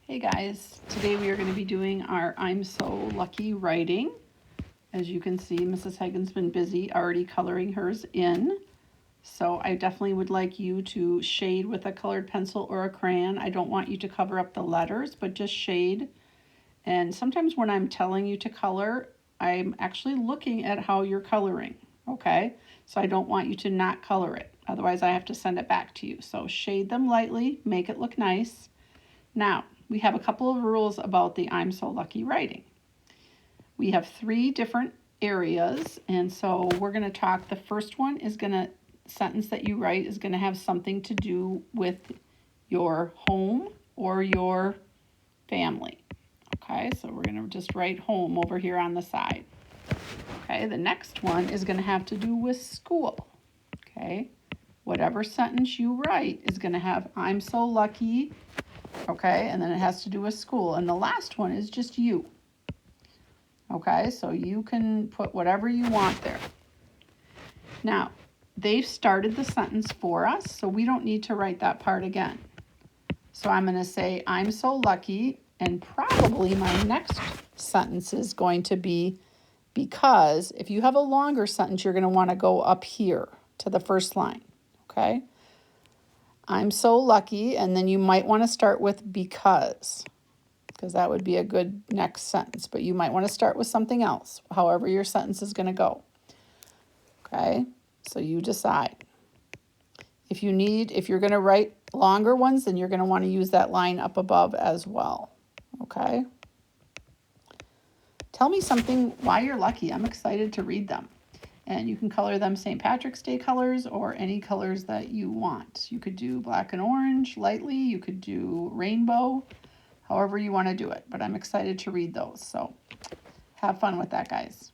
Hey guys, today we are going to be doing our I'm So Lucky writing. As you can see, Mrs. Hagen's been busy already coloring hers in. So I definitely would like you to shade with a colored pencil or a crayon. I don't want you to cover up the letters, but just shade. And sometimes when I'm telling you to color, I'm actually looking at how you're coloring, okay? So I don't want you to not color it. Otherwise I have to send it back to you. So shade them lightly, make it look nice. Now, we have a couple of rules about the I'm So Lucky writing. We have 3 different areas, and so we're going to talk. The first one is sentence that you write is going to have something to do with your home or your family. Okay, so we're going to just write home over here on the side. Okay, the next one is going to have to do with school. Okay, whatever sentence you write is going to have I'm so lucky. Okay, and then it has to do with school. And the last one is just you. Okay, so you can put whatever you want there. Now, they've started the sentence for us, so we don't need to write that part again. So I'm going to say, I'm so lucky, and probably my next sentence is going to be because. If you have a longer sentence, you're going to want to go up here to the first line. Okay? I'm so lucky, and then you might want to start with because that would be a good next sentence, but you might want to start with something else, however your sentence is going to go. Okay, so you decide. If you're going to write longer ones, then you're going to want to use that line up above as well. Okay, tell me something why you're lucky. I'm excited to read them. And you can color them St. Patrick's Day colors or any colors that you want. You could do black and orange lightly. You could do rainbow, however you want to do it. But I'm excited to read those. So have fun with that, guys.